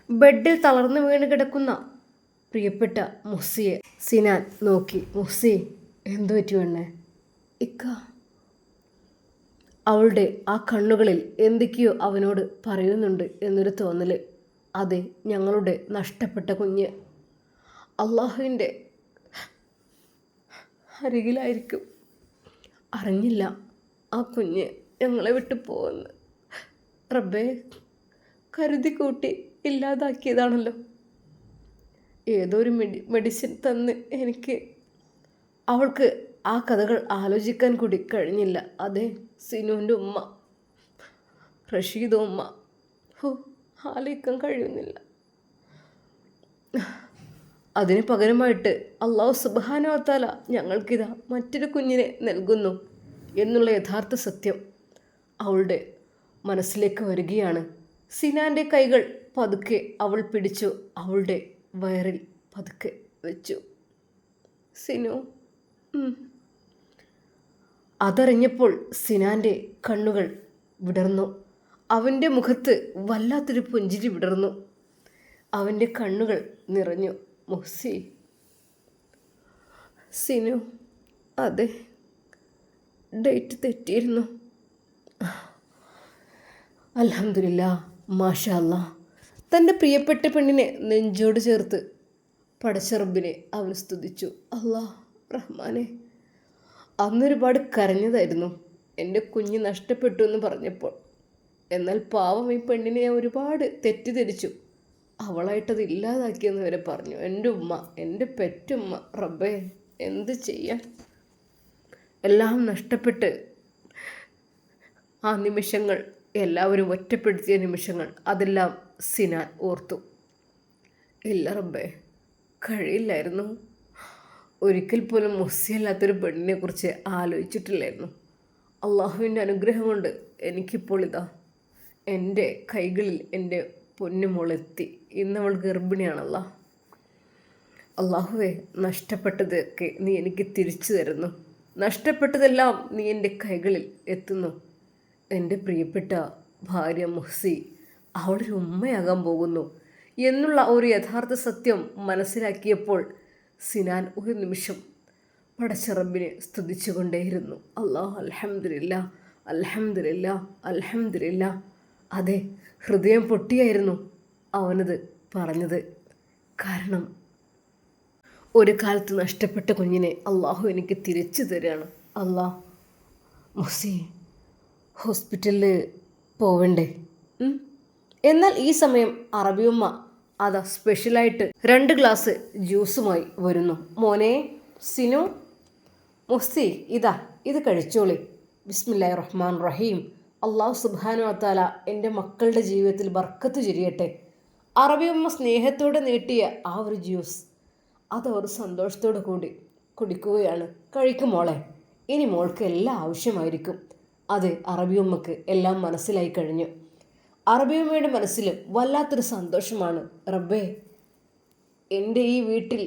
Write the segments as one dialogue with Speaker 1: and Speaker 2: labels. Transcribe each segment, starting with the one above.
Speaker 1: ബെഡിൽ തളർന്നു വീണ് കിടക്കുന്ന പ്രിയപ്പെട്ട മുഹ്സിയെ സിനാൻ നോക്കി. മുഹ്സി, എന്തു പറ്റി വേണേ? ഇക്ക. അവളുടെ ആ കണ്ണുകളിൽ എന്തൊക്കെയോ അവനോട് പറയുന്നുണ്ട് എന്നൊരു തോന്നൽ. അതെ, ഞങ്ങളുടെ നഷ്ടപ്പെട്ട കുഞ്ഞ് അള്ളാഹുവിൻ്റെ അരികിലായിരിക്കും. അറിഞ്ഞില്ല ആ കുഞ്ഞ് ഞങ്ങളെ വിട്ടു പോകുന്നു. റബ്ബേ, കരുതി കൂട്ടി ഇല്ലാതാക്കിയതാണല്ലോ. ഏതൊരു മെഡിസിൻ തന്ന് എനിക്ക് അവൾക്ക് ആ കഥകൾ ആലോചിക്കാൻ കൂടി കഴിഞ്ഞില്ല. അതെ, സിനുവിൻ്റെ ഉമ്മ, റഷീദ് ഉമ്മ, ആലോചിക്കാൻ കഴിയുന്നില്ല. അതിന് പകരമായിട്ട് അള്ളാഹു സുബ്ഹാനഹു വ തആല ഞങ്ങൾക്കിതാ മറ്റൊരു കുഞ്ഞിനെ നൽകുന്നു എന്നുള്ള യഥാർത്ഥ സത്യം അവളുടെ മനസ്സിലേക്ക് വരികയാണ്. സിനാൻ്റെ കൈകൾ പതുക്കെ അവൾ പിടിച്ചു അവളുടെ വയറിൽ പതുക്കെ വെച്ചു. സിനു. അതറിഞ്ഞപ്പോൾ സിനാൻ്റെ കണ്ണുകൾ വിടർന്നു. അവൻ്റെ മുഖത്ത് വല്ലാത്തൊരു പുഞ്ചിരി വിടർന്നു. അവൻ്റെ കണ്ണുകൾ നിറഞ്ഞു. മുഹ്സി. സിനു, അതെ, ഡേറ്റ് തെറ്റിയിരുന്നു. അൽഹംദുലില്ലാ, മാഷാ അല്ലാ. തൻ്റെ പ്രിയപ്പെട്ട പെണ്ണിനെ നെഞ്ചോട് ചേർത്ത് പടച്ച റബ്ബിനെ അവൻ സ്തുതിച്ചു. അല്ലാ റഹ്മാനെ, അന്നൊരുപാട് കരഞ്ഞതായിരുന്നു എൻ്റെ കുഞ്ഞ് നഷ്ടപ്പെട്ടു എന്ന് പറഞ്ഞപ്പോൾ. എന്നാൽ പാവം ഈ പെണ്ണിനെ ഒരുപാട് തെറ്റിദ്ധരിച്ചു. അവളായിട്ടത് ഇല്ലാതാക്കിയെന്ന് വരെ പറഞ്ഞു. എൻ്റെ ഉമ്മ, എൻ്റെ പെറ്റുമ്മ. റബ്ബേ, എന്ത് ചെയ്യാൻ? എല്ലാം നഷ്ടപ്പെട്ട് ആ നിമിഷങ്ങൾ, എല്ലാവരും ഒറ്റപ്പെടുത്തിയ നിമിഷങ്ങൾ, അതെല്ലാം സിനാൻ ഓർത്തു. ഇല്ല റബ്ബേ, കഴിയില്ലായിരുന്നു. ഒരിക്കൽ പോലും മുഹ്സിയല്ലാത്തൊരു പെണ്ണിനെക്കുറിച്ച് ആലോചിച്ചിട്ടില്ലായിരുന്നു. അള്ളാഹുവിൻ്റെ അനുഗ്രഹം കൊണ്ട് എനിക്കിപ്പോൾ ഇതാ എൻ്റെ കൈകളിൽ എൻ്റെ പൊന്നുമോളെത്തി. ഇന്നവൾ ഗർഭിണിയാണല്ലോ. അള്ളാഹുവേ, നഷ്ടപ്പെട്ടതൊക്കെ നീ എനിക്ക് തിരിച്ചു തരുന്നു. നഷ്ടപ്പെട്ടതെല്ലാം നീ എൻ്റെ കൈകളിൽ എത്തുന്നു. എൻ്റെ പ്രിയപ്പെട്ട ഭാര്യ മുഹ്സി അവളൊരു ഉമ്മയാകാൻ പോകുന്നു എന്നുള്ള ഒരു യഥാർത്ഥ സത്യം മനസ്സിലാക്കിയപ്പോൾ സിനാൻ ഒരു നിമിഷം പടച്ച റബ്ബിനെ സ്തുതിച്ചുകൊണ്ടേയിരുന്നു. അല്ലാഹ്, അൽഹംദുലില്ലാ, അൽഹംദുലില്ലാ, അൽഹംദുലില്ലാ. അതെ, ഹൃദയം പൊട്ടിയായിരുന്നു അവനത് പറഞ്ഞത്. കാരണം ഒരു കാലത്ത് നഷ്ടപ്പെട്ട കുഞ്ഞിനെ അള്ളാഹു എനിക്ക് തിരിച്ചു തരികയാണ്. അല്ലാ, മുഹ്സി ഹോസ്പിറ്റലിൽ പോവണ്ടേ? എന്നാൽ ഈ സമയം അറബിയമ്മ അതാ സ്പെഷ്യലായിട്ട് 2 ഗ്ലാസ് ജ്യൂസുമായി വരുന്നു. മോനെ സിനു, മുഹ്സി, ഇതാ ഇത് കഴിച്ചോളി. ബിസ്മില്ലാഹിർ റഹ്മാനിർ റഹീം. അള്ളാഹു സുബ്ഹാനഹു വ തആല എൻ്റെ മക്കളുടെ ജീവിതത്തിൽ ബർക്കത്ത് ചൊരിയട്ടെ. അറബിയമ്മ സ്നേഹത്തോടെ നീട്ടിയ ആ ഒരു ജ്യൂസ് അതവർ സന്തോഷത്തോടു കൂടി കുടിക്കുകയാണ്. കഴിക്കും മോളെ, ഇനി മോൾക്ക് എല്ലാം ആവശ്യമായിരിക്കും. അത് അറബിയമ്മക്ക് എല്ലാം മനസ്സിലായി കഴിഞ്ഞു. അറബിയമ്മയുടെ മനസ്സിൽ വല്ലാത്തൊരു സന്തോഷമാണ്. റബ്ബേ, എൻ്റെ ഈ വീട്ടിൽ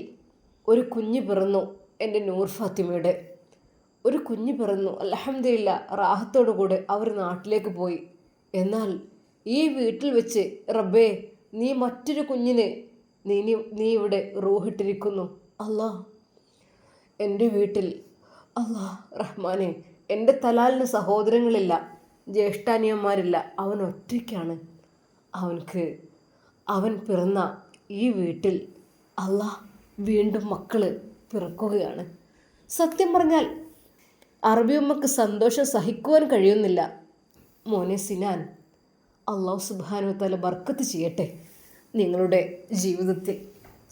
Speaker 1: ഒരു കുഞ്ഞ് പിറന്നു. എൻ്റെ നൂർ ഫാത്തിമയുടെ ഒരു കുഞ്ഞ് പിറന്നു. അൽഹംദുലില്ലാ, റാഹത്തോടു കൂടെ അവർ നാട്ടിലേക്ക് പോയി. എന്നാൽ ഈ വീട്ടിൽ വെച്ച് റബ്ബേ, നീ മറ്റൊരു കുഞ്ഞിന് നീ ഇവിടെ റൂഹിട്ടിരിക്കുന്നു. അല്ലാ, എൻ്റെ വീട്ടിൽ അല്ലാ റഹ്മാനെ, എൻ്റെ തലാലിന് സഹോദരങ്ങളില്ല, ജ്യേഷ്ഠാനിയന്മാരില്ല. അവൻ ഒറ്റയ്ക്കാണ്. അവൻ പിറന്ന ഈ വീട്ടിൽ അല്ലാ വീണ്ടും മക്കൾ പിറക്കുകയാണ്. സത്യം പറഞ്ഞാൽ അറബിയമ്മക്ക് സന്തോഷം സഹിക്കുവാൻ കഴിയുന്നില്ല. മോനെ സിനാൻ, അല്ലാഹു സുബ്ഹാനഹു വ തആല ബർക്കത്ത് ചെയ്യട്ടെ നിങ്ങളുടെ ജീവിതത്തിൽ.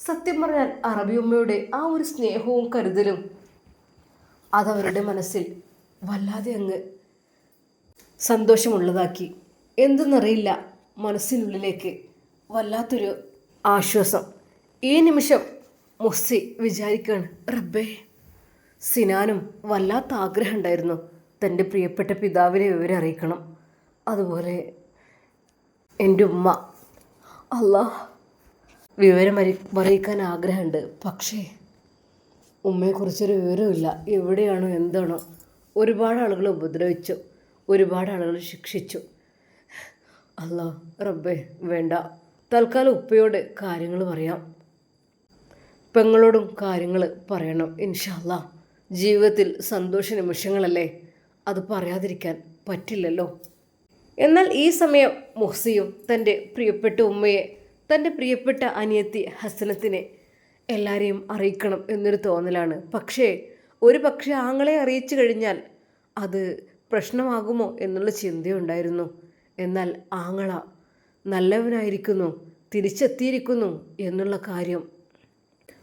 Speaker 1: സത്യം പറഞ്ഞാൽ അറബിയമ്മയുടെ ആ ഒരു സ്നേഹവും കരുതലും അതവരുടെ മനസ്സിൽ വല്ലാതെ അങ്ങ് സന്തോഷമുള്ളതാക്കി. എന്തെന്നറിയില്ല, മനസ്സിനുള്ളിലേക്ക് വല്ലാത്തൊരു ആശ്വാസം. ഈ നിമിഷം മുഹ്സി വിചാരിക്കുകയാണ്, റബ്ബേ, സിനാനും വല്ലാത്ത ആഗ്രഹം ഉണ്ടായിരുന്നു തൻ്റെ പ്രിയപ്പെട്ട പിതാവിനെ വിവരം അറിയിക്കണം. അതുപോലെ എൻ്റെ ഉമ്മ, അല്ലാ വിവരം അറിയിക്കാൻ ആഗ്രഹമുണ്ട്. പക്ഷേ ഉമ്മയെക്കുറിച്ചൊരു വിവരമില്ല. എവിടെയാണോ എന്താണോ. ഒരുപാട് ആളുകൾ ഉപദ്രവിച്ചു, ഒരുപാട് ആളുകൾ ശിക്ഷിച്ചു. അല്ലാ റബ്ബേ, വേണ്ട, തൽക്കാലം ഉപ്പയോട് കാര്യങ്ങൾ പറയാം, പെങ്ങളോടും കാര്യങ്ങൾ പറയണം. ഇൻഷാ അല്ലാ ജീവിതത്തിൽ സന്തോഷ നിമിഷങ്ങളല്ലേ, അത് പറയാതിരിക്കാൻ പറ്റില്ലല്ലോ. എന്നാൽ ഈ സമയം മുഹ്സിയും തൻ്റെ പ്രിയപ്പെട്ട ഉമ്മയെ, തൻ്റെ പ്രിയപ്പെട്ട അനിയത്തി ഹസനത്തിനെ എല്ലാവരെയും അറിയിക്കണം എന്നൊരു തോന്നലാണ്. പക്ഷേ ആങ്ങളെ അറിയിച്ചു കഴിഞ്ഞാൽ അത് പ്രശ്നമാകുമോ എന്നുള്ള ചിന്തയുണ്ടായിരുന്നു. എന്നാൽ ആങ്ങള നല്ലവനായിരിക്കുന്നു, തിരിച്ചെത്തിയിരിക്കുന്നു എന്നുള്ള കാര്യം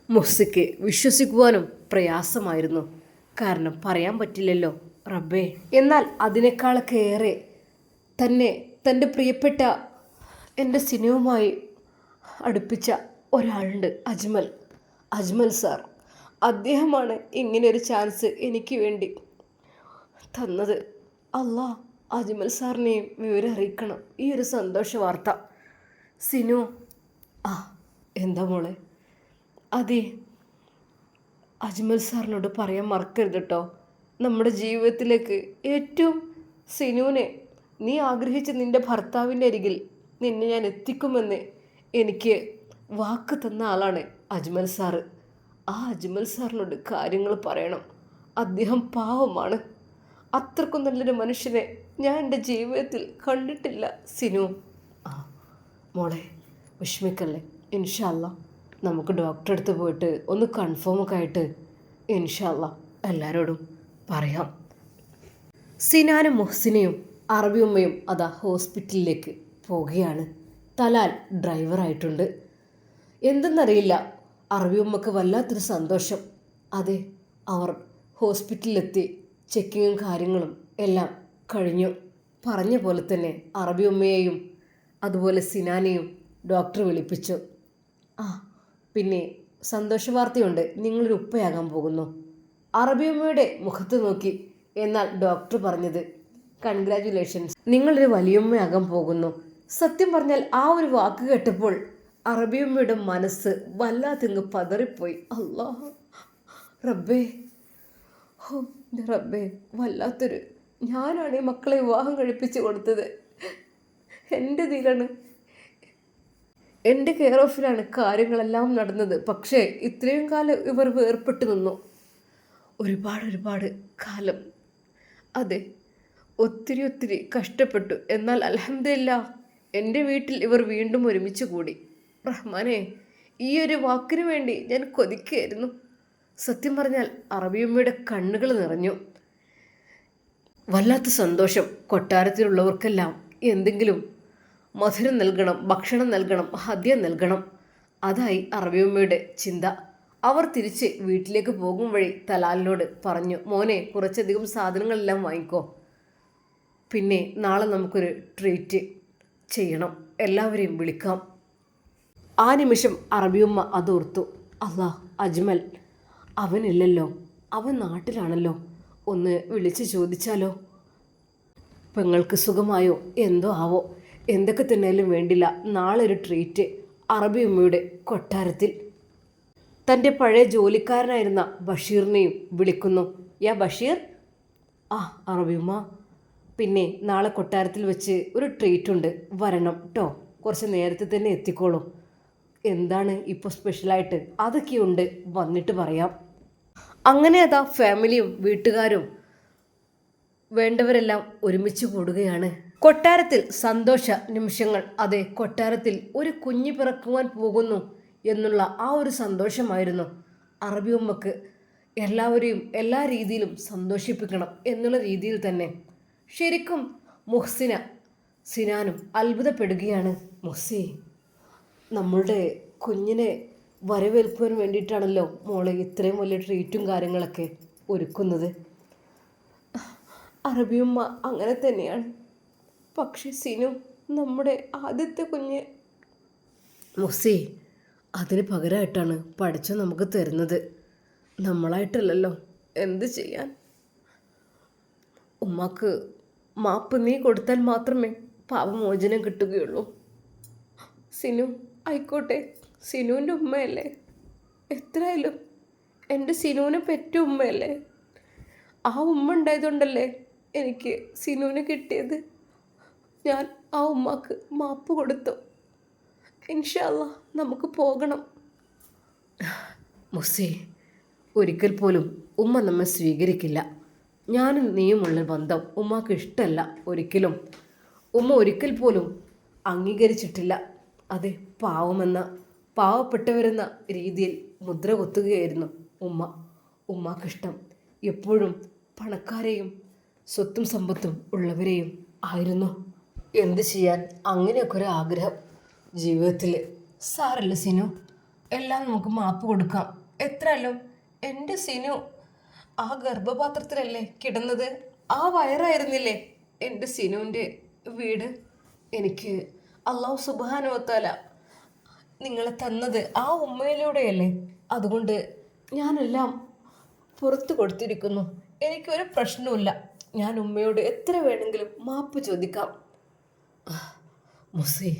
Speaker 1: മുഹ്സിക്ക് വിശ്വസിക്കുവാനും പ്രയാസമായിരുന്നു. കാരണം പറയാൻ പറ്റില്ലല്ലോ റബ്ബേ. എന്നാൽ അതിനേക്കാളൊക്കെ ഏറെ തന്നെ തൻ്റെ പ്രിയപ്പെട്ട എൻ്റെ സിനിമയുമായി അടുപ്പിച്ച ഒരാളുണ്ട്, അജ്മൽ സാർ. അദ്ദേഹമാണ് ഇങ്ങനെയൊരു ചാൻസ് എനിക്ക് വേണ്ടി തന്നത്. അല്ലാ, അജ്മൽ സാറിനെയും വിവരം അറിയിക്കണം ഈ ഒരു സന്തോഷ വാർത്ത. സിനു, എന്താ മോളെ? അതെ, അജ്മൽ സാറിനോട് പറയാൻ മറക്കരുത് കേട്ടോ. നമ്മുടെ ജീവിതത്തിലേക്ക് ഏറ്റവും സിനുവിനെ, നീ ആഗ്രഹിച്ച നിൻ്റെ ഭർത്താവിൻ്റെ അരികിൽ നിന്നെ ഞാൻ എത്തിക്കുമെന്ന് എനിക്ക് വാക്ക് തന്ന ആളാണ് അജ്മൽ സാറ്. ആ അജ്മൽ സാറിനോട് കാര്യങ്ങൾ പറയണം. അദ്ദേഹം പാവമാണ്. അത്രക്കും നല്ലൊരു മനുഷ്യനെ ഞാൻ എൻ്റെ ജീവിതത്തിൽ കണ്ടിട്ടില്ല സിനു. മോളെ വിഷമിക്കല്ലേ, ഇൻഷാ അല്ലാ നമുക്ക് ഡോക്ടറെ അടുത്ത് പോയിട്ട് ഒന്ന് കൺഫേമൊക്കെ ആയിട്ട് ഇൻഷാ അല്ലാ എല്ലാവരോടും പറയാം. സിനാനും മുഹ്സിനെയും അറബി ഉമ്മയും അതാ ഹോസ്പിറ്റലിലേക്ക് പോവുകയാണ്. തലാൽ ഡ്രൈവറായിട്ടുണ്ട്. എന്തെന്നറിയില്ല, അറബി ഉമ്മക്ക് വല്ലാത്തൊരു സന്തോഷം. അതെ, അവർ ഹോസ്പിറ്റലിലെത്തി ചെക്കിങ്ങും കാര്യങ്ങളും എല്ലാം കഴിഞ്ഞു. പറഞ്ഞ പോലെ തന്നെ അറബി ഉമ്മയെയും അതുപോലെ സിനാനെയും ഡോക്ടർ വിളിപ്പിച്ചു. പിന്നെ സന്തോഷ വാർത്തയുണ്ട്, നിങ്ങളൊരു ഉപ്പയാകാൻ പോകുന്നു. അറബി ഉമ്മയുടെ മുഖത്ത് നോക്കി എന്നാൽ ഡോക്ടർ പറഞ്ഞത് കൺഗ്രാജുലേഷൻസ്, നിങ്ങളൊരു വലിയമ്മയാകാൻ പോകുന്നു. സത്യം പറഞ്ഞാൽ ആ ഒരു വാക്ക് കേട്ടപ്പോൾ അറബിയമ്മയുടെ മനസ്സ് വല്ലാതിങ്ങ് പതറിപ്പോയി. അല്ലാഹ് റബ്ബേ, റബ്ബേ, വല്ലാത്തൊരു, ഞാനാണ് ഈ മക്കളെ വിവാഹം കഴിപ്പിച്ച് കൊടുത്തത്. എൻ്റെ ഇതിലാണ്, എൻ്റെ കെയർ ഓഫിലാണ് കാര്യങ്ങളെല്ലാം നടന്നത്. പക്ഷേ ഇത്രയും കാലം ഇവർ വേർപെട്ട് നിന്നു, ഒരുപാട് കാലം. അതെ, ഒത്തിരി കഷ്ടപ്പെട്ടു. എന്നാൽ അൽഹംദുലില്ലാഹ് എൻ്റെ വീട്ടിൽ ഇവർ വീണ്ടും ഒരുമിച്ച് കൂടി. റഹ്മാനെ, ഈ ഒരു വാക്കിന് വേണ്ടി ഞാൻ കൊതിക്കുകയായിരുന്നു. സത്യം പറഞ്ഞാൽ അറബിയമ്മയുടെ കണ്ണുകൾ നിറഞ്ഞു. വല്ലാത്ത സന്തോഷം. കൊട്ടാരത്തിലുള്ളവർക്കെല്ലാം എന്തെങ്കിലും മധുരം നൽകണം, ഭക്ഷണം നൽകണം, ഹദ്യ നൽകണം. അതായി അറബിയമ്മയുടെ ചിന്ത. അവർ തിരിച്ച് വീട്ടിലേക്ക് പോകും വഴി തലാലിനോട് പറഞ്ഞു, മോനെ കുറച്ചധികം സാധനങ്ങളെല്ലാം വാങ്ങിക്കോ, പിന്നെ നാളെ നമുക്കൊരു ട്രീറ്റ് ചെയ്യണം, എല്ലാവരെയും വിളിക്കാം. ആ നിമിഷം അറബിയമ്മ അതോർത്തു. അല്ലാ, അജ്മൽ അവനില്ലല്ലോ, അവൻ നാട്ടിലാണല്ലോ, ഒന്ന് വിളിച്ച് ചോദിച്ചാലോ? പെങ്ങൾക്ക് സുഖമായോ എന്തോ ആവോ, എന്തൊക്കെ തന്നെയാലും വേണ്ടില്ല, നാളെ ഒരു ട്രീറ്റ് അറബിയമ്മയുടെ കൊട്ടാരത്തിൽ. തൻ്റെ പഴയ ജോലിക്കാരനായിരുന്ന ബഷീറിനെയും വിളിക്കുന്നു. യാ ബഷീർ. അറബിയമ്മ, പിന്നെ നാളെ കൊട്ടാരത്തിൽ വെച്ച് ഒരു ട്രീറ്റ് ഉണ്ട്, വരണം കേട്ടോ, കുറച്ച് നേരത്തെ തന്നെ എത്തിക്കോളൂ. എന്താണ് ഇപ്പോൾ സ്പെഷ്യലായിട്ട്? അതൊക്കെയുണ്ട്, വന്നിട്ട് പറയാം. അങ്ങനെ അതാ ഫാമിലിയും വീട്ടുകാരും വേണ്ടവരെല്ലാം ഒരുമിച്ച് കൂടുകയാണ്. കൊട്ടാരത്തിൽ സന്തോഷ നിമിഷങ്ങൾ. അതെ, കൊട്ടാരത്തിൽ ഒരു കുഞ്ഞ് പിറക്കുവാൻ പോകുന്നു എന്നുള്ള ആ ഒരു സന്തോഷമായിരുന്നു അറബി ഉമ്മക്ക്. എല്ലാവരെയും എല്ലാ രീതിയിലും സന്തോഷിപ്പിക്കണം എന്നുള്ള രീതിയിൽ തന്നെ. ശരിക്കും മുഹ്സിന സിനാനും അത്ഭുതപ്പെടുകയാണ്. മുഹ്സി, നമ്മളുടെ കുഞ്ഞിനെ വരവേൽക്കുവാൻ വേണ്ടിയിട്ടാണല്ലോ മോളെ ഇത്രയും വലിയ ട്രീറ്റും കാര്യങ്ങളൊക്കെ ഒരുക്കുന്നത്. അറബിയമ്മ അങ്ങനെ തന്നെയാണ്. പക്ഷെ സിനു നമ്മുടെ ആദ്യത്തെ കുഞ്ഞ്. മുഹ്സി, അതിന് പകരമായിട്ടാണ് പഠിച്ചത് നമുക്ക് തരുന്നത്, നമ്മളായിട്ടല്ലല്ലോ. എന്ത് ചെയ്യാൻ? ഉമ്മാക്ക് മാപ്പ് നീ കൊടുത്താൽ മാത്രമേ പാപമോചനം കിട്ടുകയുള്ളൂ. സിനു ആയിക്കോട്ടെ, സിനുവിൻ്റെ ഉമ്മയല്ലേ, എത്രയായാലും എൻ്റെ സിനുവിനെ പെറ്റ ഉമ്മയല്ലേ. ആ ഉമ്മ ഉണ്ടായതുകൊണ്ടല്ലേ എനിക്ക് സിനുവിനെ കിട്ടിയത്. ഞാൻ ആ ഉമ്മക്ക് മാപ്പ് കൊടുത്തു. ഇൻഷാ അല്ലാ നമുക്ക് പോകണം. മുസേ, ഒരിക്കൽ പോലും ഉമ്മ നമ്മെ സ്വീകരിക്കില്ല. ഞാനും നീയുമുള്ള ബന്ധം ഉമ്മക്ക് ഇഷ്ടമല്ല ഒരിക്കലും. ഉമ്മ ഒരിക്കൽ പോലും അംഗീകരിച്ചിട്ടില്ല. അതെ, പാവപ്പെട്ടവരെന്ന രീതിയിൽ മുദ്ര കൊത്തുകയായിരുന്നു ഉമ്മ. ഉമ്മാക്കിഷ്ടം എപ്പോഴും പണക്കാരെയും സ്വത്തും സമ്പത്തും ഉള്ളവരെയും ആയിരുന്നു. എന്ത് ചെയ്യാൻ, അങ്ങനെയൊക്കെ ഒരു ആഗ്രഹം ജീവിതത്തിൽ. സാരല്ല സിനു, എല്ലാം നമുക്ക് മാപ്പ് കൊടുക്കാം. എത്രയല്ലോ എൻ്റെ സിനു ആ ഗർഭപാത്രത്തിലല്ലേ കിടന്നത്? ആ വയറായിരുന്നില്ലേ എൻ്റെ സിനുവിൻ്റെ വീട്? എനിക്ക് അള്ളാഹു സുബ്ഹാനഹു വ തആല നിങ്ങളെ തന്നത് ആ ഉമ്മയിലൂടെയല്ലേ? അതുകൊണ്ട് ഞാനെല്ലാം പുറത്തു കൊടുത്തിരിക്കുന്നു. എനിക്കൊരു പ്രശ്നവുമില്ല. ഞാൻ ഉമ്മയോട് എത്ര വേണമെങ്കിലും മാപ്പ് ചോദിക്കാം. മുസേ,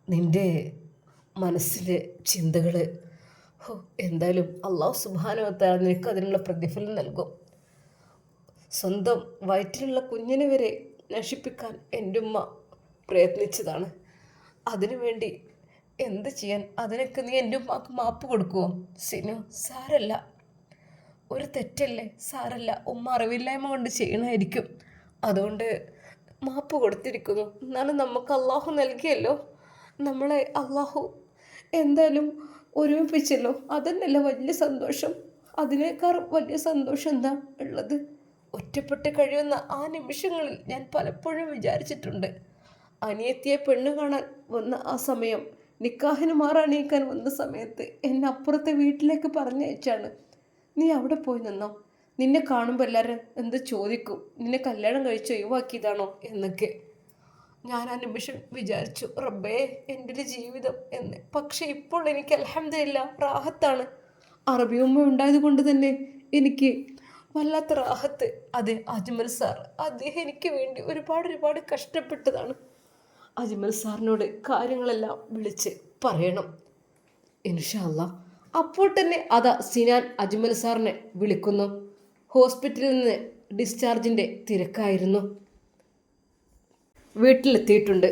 Speaker 1: നിൻ്റെ മനസ്സിലെ ചിന്തകൾ എന്തായാലും അള്ളാഹു സുബ്ഹാനഹു വ തആല നിനക്ക് അതിനുള്ള പ്രതിഫലം നൽകും. സ്വന്തം വയറ്റിലുള്ള കുഞ്ഞിനെ വരെ നശിപ്പിക്കാൻ എൻ്റെ ഉമ്മ പ്രയത്നിച്ചതാണ്. അതിനുവേണ്ടി എന്ത് ചെയ്യാൻ? അതിനൊക്കെ നീ എൻ്റെ ഉമ്മക്ക് മാപ്പ് കൊടുക്കുമോ? സിനു, സാരല്ല, ഒരു തെറ്റല്ലേ, സാരല്ല. ഉമ്മ അറിവില്ലായ്മ കൊണ്ട് ചെയ്യണമായിരിക്കും. അതുകൊണ്ട് മാപ്പ് കൊടുത്തിരിക്കുന്നു. എന്നാലും നമുക്ക് അള്ളാഹു നൽകിയല്ലോ, നമ്മളെ അള്ളാഹു എന്തായാലും ഒരുമിപ്പിച്ചല്ലോ. അതന്നെയല്ല വലിയ സന്തോഷം. അതിനേക്കാൾ വലിയ സന്തോഷം എന്താ ഉള്ളത്? ഒറ്റപ്പെട്ട് കഴിയുന്ന ആ നിമിഷങ്ങളിൽ ഞാൻ പലപ്പോഴും വിചാരിച്ചിട്ടുണ്ട്, അനിയത്തിയെ പെണ്ണ് കാണാൻ വന്ന ആ സമയം, നിക്കാഹിന് മാറണിയിക്കാൻ വന്ന സമയത്ത് എന്നെ അപ്പുറത്തെ വീട്ടിലേക്ക് പറഞ്ഞയച്ചാണ്. നീ അവിടെ പോയി നിന്നോ, നിന്നെ കാണുമ്പോൾ എല്ലാവരും എന്ത് ചോദിക്കും, നിന്നെ കല്യാണം കഴിച്ച് ഒഴിവാക്കിയതാണോ എന്നൊക്കെ. ഞാൻ ആ നിമിഷം വിചാരിച്ചു, റബ്ബേ എൻ്റെ ഒരു ജീവിതം എന്ന്. പക്ഷെ ഇപ്പോൾ എനിക്ക് അൽഹംദുലില്ലാ റാഹത്താണ്. അറബിയമ്മ ഉണ്ടായത് കൊണ്ട് തന്നെ എനിക്ക് വല്ലാത്ത റാഹത്ത്. അതെ, അജ്മൽ സാർ, അദ്ദേഹം എനിക്ക് വേണ്ടി ഒരുപാട് കഷ്ടപ്പെട്ടതാണ്. അജ്മൽ സാറിനോട് കാര്യങ്ങളെല്ലാം വിളിച്ച് പറയണം ഇൻഷാ അല്ലാ. അപ്പോൾ തന്നെ അതാ സിനാൻ അജ്മൽ സാറിനെ വിളിക്കുന്നു. ഹോസ്പിറ്റലിൽ നിന്ന് ഡിസ്ചാർജിൻ്റെ തിരക്കായിരുന്നു. വീട്ടിലെത്തിയിട്ടുണ്ട്.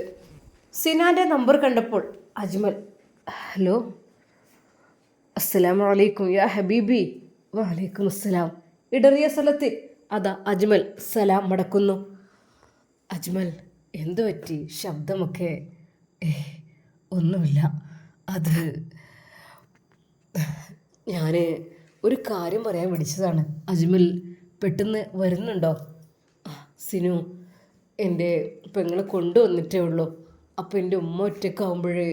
Speaker 1: സിനാൻ്റെ നമ്പർ കണ്ടപ്പോൾ അജ്മൽ, ഹലോ, അസ്സലാമു അലൈക്കും യാ ഹബീബി. വലൈക്കും അസ്സലാം. ഇടറിയ സ്ഥലത്ത് അതാ അജ്മൽ സലാം മടക്കുന്നു. അജ്മൽ, എന്തു പറ്റി ശബ്ദമൊക്കെ? ഒന്നുമില്ല, അത് ഞാൻ ഒരു കാര്യം പറയാൻ വിളിച്ചതാണ്. അജ്മൽ പെട്ടെന്ന് വരുന്നുണ്ടോ? സിനു, എൻ്റെ പെങ്ങളെ കൊണ്ടുവന്നിട്ടേ ഉള്ളൂ. അപ്പോൾ എൻ്റെ ഉമ്മ ഒറ്റയ്ക്കാവുമ്പോഴേ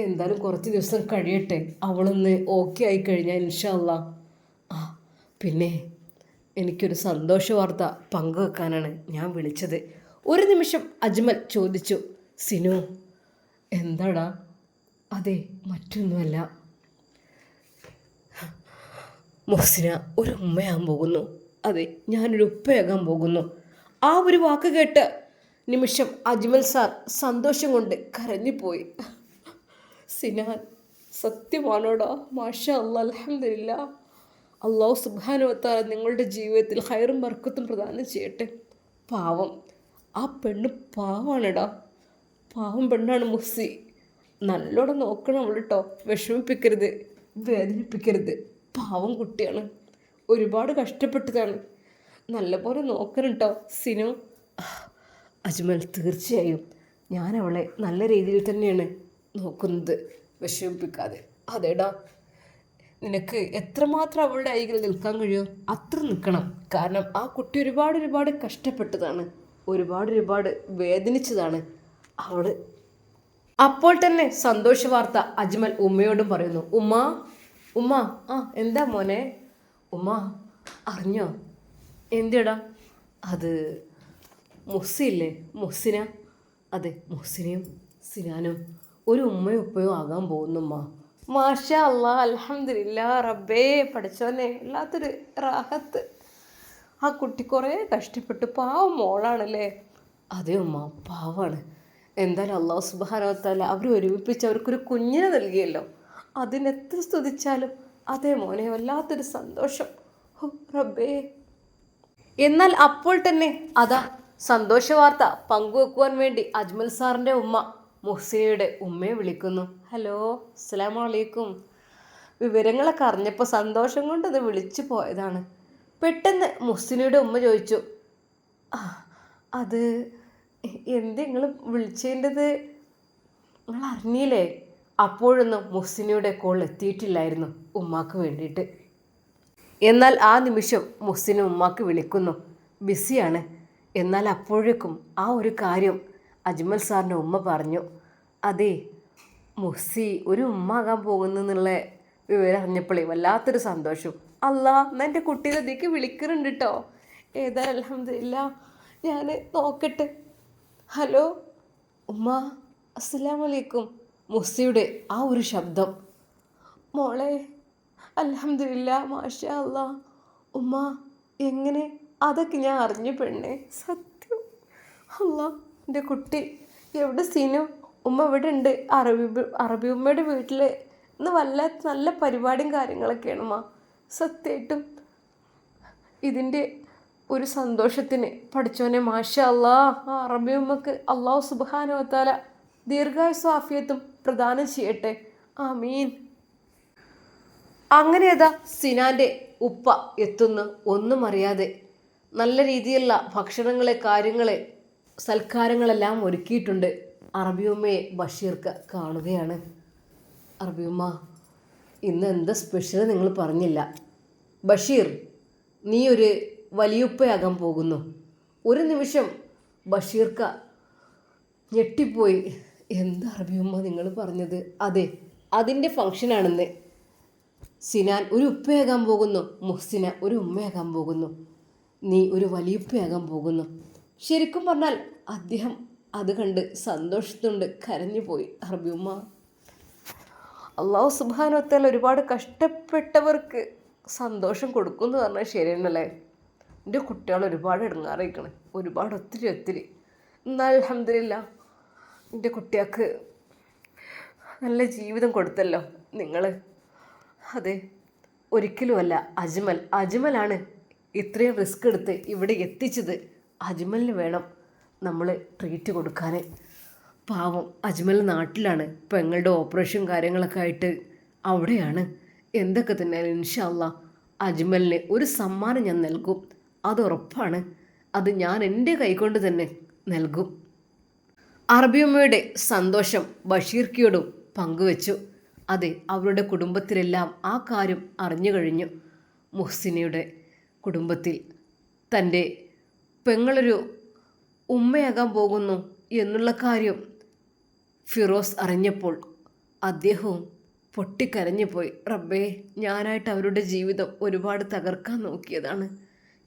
Speaker 1: എന്തായാലും കുറച്ച് ദിവസം കഴിയട്ടെ, അവളൊന്ന് ഓക്കെ ആയി കഴിഞ്ഞാൽ ഇൻഷാ അല്ലാ. പിന്നെ എനിക്കൊരു സന്തോഷ വാർത്ത പങ്കുവെക്കാനാണ് ഞാൻ വിളിച്ചത്. ഒരു നിമിഷം അജ്മൽ ചോദിച്ചു, സിനു എന്താടാ? അതെ, മറ്റൊന്നുമല്ല, മുഹ്സിന ഒരു ഉമ്മയാകാൻ പോകുന്നു. അതെ, ഞാനൊരു ഉപ്പയാകാൻ പോകുന്നു. ആ ഒരു വാക്ക് കേട്ട് നിമിഷം അജ്മൽ സാർ സന്തോഷം കൊണ്ട് കരഞ്ഞുപോയി. സിനാൻ, സത്യമാണോടാ? മാഷാ അല്ലാ, അൽഹംദുലില്ലാ. അല്ലാഹു സുബ്ഹാനഹു വ തആല നിങ്ങളുടെ ജീവിതത്തിൽ ഹൈറും ബർക്കത്തും പ്രദാനം ചെയ്യട്ടെ. പാവം, ആ പെണ്ണ് പാവാണെടാ, പാവം പെണ്ണാണ് മുഹ്സി. നല്ലോണം നോക്കണം അവൾ കേട്ടോ, വിഷമിപ്പിക്കരുത്, വേദനിപ്പിക്കരുത്. പാവം കുട്ടിയാണ്, ഒരുപാട് കഷ്ടപ്പെട്ടതാണ്. നല്ലപോലെ നോക്കണം കേട്ടോ സിനു. അജ്മൽ, തീർച്ചയായും ഞാൻ അവളെ നല്ല രീതിയിൽ തന്നെയാണ് നോക്കുന്നത്, വിഷമിപ്പിക്കാതെ. അതേടാ, നിനക്ക് എത്രമാത്രം അവളുടെ അരികിൽ നിൽക്കാൻ കഴിയുമോ അത്ര നിൽക്കണം. കാരണം ആ കുട്ടി ഒരുപാട് കഷ്ടപ്പെട്ടതാണ്, ഒരുപാട് വേദനിച്ചതാണ് അവൾ. അപ്പോൾ തന്നെ സന്തോഷ വാർത്ത അജ്മൽ ഉമ്മയോടും പറയുന്നു. ഉമ്മ, എന്താ മോനെ? ഉമ്മ അറിഞ്ഞോ? എന്തിടാ? അത് മുഹ്സില്ലേ, മുഹ്സിന. അതെ, മുഹ്സിനയും സിനാനും ഒരു ഉമ്മയും ഉപ്പയും ആകാൻ പോകുന്നുമ്മ. മാഷാ അല്ലാ, അൽഹംദുലില്ലാ. റബ്ബേ പഠിച്ചോനെ, വല്ലാത്തൊരു റാഹത്ത്. ആ കുട്ടി കുറേ കഷ്ടപ്പെട്ടു, പാവം മോളാണല്ലേ? അതെ ഉമ്മ, പാവാണ്. എന്തായാലും അല്ലാഹു സുബ്ഹാനഹു വ തആല അവർ ഒരുമിപ്പിച്ച് അവർക്കൊരു കുഞ്ഞിനെ നൽകിയല്ലോ, അതിനെത്ര സ്തുതിച്ചാലും അതേ മോനെ, വല്ലാത്തൊരു സന്തോഷം. റബ്ബേ. എന്നാൽ അപ്പോൾ തന്നെ അതാ സന്തോഷ വാർത്ത പങ്കുവെക്കുവാൻ വേണ്ടി അജ്മൽ സാറിൻ്റെ ഉമ്മ മുഹ്സിനയുടെ ഉമ്മയെ വിളിക്കുന്നു. ഹലോ, അസ്സലാമു അലൈക്കും. വിവരങ്ങളൊക്കെ അറിഞ്ഞപ്പോൾ സന്തോഷം കൊണ്ട് അത് വിളിച്ചു പോയതാണ്. പെട്ടെന്ന് മുഹ്സിനയുടെ ഉമ്മ ചോദിച്ചു, "ആ, അത് എന്ത് നിങ്ങൾ വിളിച്ചേണ്ടത് നിങ്ങൾ അറിഞ്ഞില്ലേ?" അപ്പോഴൊന്നും മുഹ്സിനയുടെ കോൾ എത്തിയിട്ടില്ലായിരുന്നു ഉമ്മാക്ക് വേണ്ടിയിട്ട്. എന്നാൽ ആ നിമിഷം മുഹ്സിന ഉമ്മാക്ക് വിളിക്കുന്നു. ബിസിയാണ്. എന്നാൽ അപ്പോഴേക്കും ആ ഒരു കാര്യം അജ്മൽ സാറിൻ്റെ ഉമ്മ പറഞ്ഞു. അതെ, മുഹ്സി ഒരു ഉമ്മ ആകാൻ പോകുന്നു എന്നുള്ള വിവരം അറിഞ്ഞപ്പോഴേ വല്ലാത്തൊരു സന്തോഷം. അല്ലാ, എന്നാൽ എൻ്റെ കുട്ടീനെ ഇതിലേക്ക് വിളിക്കുന്നുണ്ട് കേട്ടോ. ഏതായാലും അൽഹംദുലില്ലാ, ഞാൻ നോക്കട്ടെ. ഹലോ ഉമ്മ, അസ്സലാമു അലൈക്കും. മുഹ്സിയുടെ ആ ഒരു ശബ്ദം. മോളെ, അൽഹംദുലില്ലാ, മാഷാ അല്ലാ. ഉമ്മ, എങ്ങനെ? അതൊക്കെ ഞാൻ അറിഞ്ഞു പെണ്ണെ, സത്യം. അല്ലാ, എൻ്റെ കുട്ടി എവിടെ? സീനു ഉമ്മ ഇവിടെ ഉണ്ട്. അറബി ഉമ്മയുടെ വീട്ടിൽ ഇന്ന് നല്ല പരിപാടിയും കാര്യങ്ങളൊക്കെയാണ് ഉമ്മ. സത്യമായിട്ടും ഇതിൻ്റെ ഒരു സന്തോഷത്തിന് പഠിച്ചോനെ മാഷാ അല്ലാ, ആ അറബി ഉമ്മക്ക് അല്ലാഹു സുബ്ഹാനഹു വ തആല ദീർഘായുസ്സും ആഫിയത്തും പ്രദാനം ചെയ്യട്ടെ. ആമീൻ. അങ്ങനെ അതാ സിനാൻ്റെ ഉപ്പ എത്തുന്നു. ഒന്നും അറിയാതെ നല്ല രീതിയിലുള്ള ഭക്ഷണങ്ങളെ കാര്യങ്ങളെ സൽക്കാരങ്ങളെല്ലാം ഒരുക്കിയിട്ടുണ്ട്. അറബിയുമ്മയെ ബഷീർക്ക് കാണുകയാണ്. അറബിയുമ്മ, ഇന്ന് എന്താ സ്പെഷ്യൽ നിങ്ങൾ പറഞ്ഞില്ല. ബഷീർ, നീ ഒരു വലിയുപ്പയാകാൻ പോകുന്നു. ഒരു നിമിഷം ബഷീർക്ക ഞെട്ടിപ്പോയി. എന്താ അറബിയുമ്മ നിങ്ങൾ പറഞ്ഞത്? അതെ, അതിൻ്റെ ഫംഗ്ഷനാണെന്ന്. സിനാൻ ഒരു ഉപ്പയാകാൻ പോകുന്നു, മുഹ്സിന ഒരു ഉമ്മയാകാൻ പോകുന്നു, നീ ഒരു വലിയുപ്പയാകാൻ പോകുന്നു. ശരിക്കും പറഞ്ഞാൽ അദ്ദേഹം അത് കണ്ട് സന്തോഷത്തുണ്ട് കരഞ്ഞു പോയി. അറബിയുമ്മ, അല്ലാഹു സുബ്ഹാനഹു വ തആല ഒരുപാട് കഷ്ടപ്പെട്ടവർക്ക് സന്തോഷം കൊടുക്കുമെന്ന് പറഞ്ഞാൽ ശരിയെന്നല്ലേ. എൻ്റെ കുട്ടികൾ ഒരുപാട് ഇടങ്ങാറിയിക്കണം, ഒരുപാട് ഒത്തിരി. എന്നാൽ അൽഹംദുലില്ലാ, എൻ്റെ കുട്ടികൾക്ക് നല്ല ജീവിതം കൊടുത്തല്ലോ നിങ്ങൾ. അതെ, ഒരിക്കലുമല്ല. അജ്മലാണ് ഇത്രയും റിസ്ക് എടുത്ത് ഇവിടെ എത്തിച്ചത്. അജ്മലിന് വേണം നമ്മൾ ട്രീറ്റ് കൊടുക്കാൻ. പാവം അജ്മൽ നാട്ടിലാണ്, പെങ്ങളുടെ ഓപ്പറേഷൻ കാര്യങ്ങളൊക്കെ ആയിട്ട് അവിടെയാണ്. എന്തൊക്കെ തന്നെ ഇൻഷാ അല്ലാ അജ്മലിന് ഒരു സമ്മാനം ഞാൻ നൽകും, അത് ഉറപ്പാണ്. അത് ഞാൻ എൻ്റെ കൈകൊണ്ട് തന്നെ നൽകും. അറബിയമ്മയുടെ സന്തോഷം ബഷീർക്കയോടും പങ്കുവച്ചു. അതെ, അവരുടെ കുടുംബത്തിലെല്ലാം ആ കാര്യം അറിഞ്ഞു കഴിഞ്ഞു. മുഹ്സിനയുടെ കുടുംബത്തിൽ തൻ്റെ പെങ്ങളൊരു ഉമ്മയാകാൻ പോകുന്നു എന്നുള്ള കാര്യം ഫിറോസ് അറിഞ്ഞപ്പോൾ അദ്ദേഹവും പൊട്ടിക്കരഞ്ഞു പോയി. റബ്ബേ, ഞാനായിട്ട് അവരുടെ ജീവിതം ഒരുപാട് തകർക്കാൻ നോക്കിയതാണ്.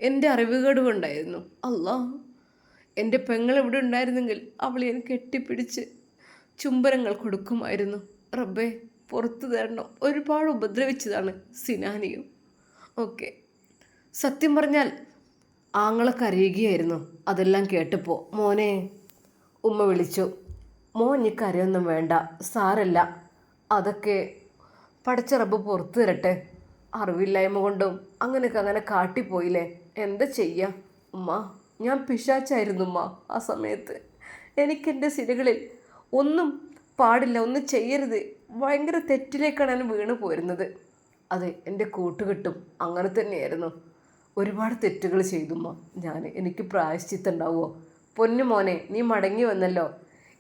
Speaker 1: എൻ്റെ അറിവുകേട് കൊണ്ടായിരുന്നു. അല്ലാ, എൻ്റെ പെങ്ങൾ ഇവിടെ ഉണ്ടായിരുന്നെങ്കിൽ അവളെ എനിക്ക് കെട്ടിപ്പിടിച്ച് ചുംബനങ്ങൾ കൊടുക്കുമായിരുന്നു. റബ്ബേ, പുറത്തു തരണം. ഒരുപാട് ഉപദ്രവിച്ചതാണ് സിനാനിയും ഓക്കെ. സത്യം പറഞ്ഞാൽ ആങ്ങളെ കരയുകയായിരുന്നു. അതെല്ലാം കേട്ടപ്പോൾ മോനെ ഉമ്മ വിളിച്ചു. മോൻ ഈ കരയൊന്നും വേണ്ട, സാരല്ല, അതൊക്കെ പടച്ച റബ്ബ് പുറത്തു തരട്ടെ. അറിവില്ലായ്മ കൊണ്ടും അങ്ങനെ കാട്ടിപ്പോയില്ലേ, എന്താ ചെയ്യുക ഉമ്മ. ഞാൻ പിശാച്ചായിരുന്നു ഉമ്മ ആ സമയത്ത്. എനിക്കെൻ്റെ സിരകളിൽ ഒന്നും പാടില്ല, ഒന്നും ചെയ്യരുത്, ഭയങ്കര തെറ്റിലേക്കാണ് ഞാൻ വീണ് പോരുന്നത്. അതെ, എൻ്റെ കൂട്ടുകെട്ടും അങ്ങനെ തന്നെയായിരുന്നു. ഒരുപാട് തെറ്റുകൾ ചെയ്തുമ്മ ഞാൻ. എനിക്ക് പ്രായശ്ചിത്തം ഉണ്ടാവുമോ? പൊന്നു മോനെ, നീ മടങ്ങി വന്നല്ലോ.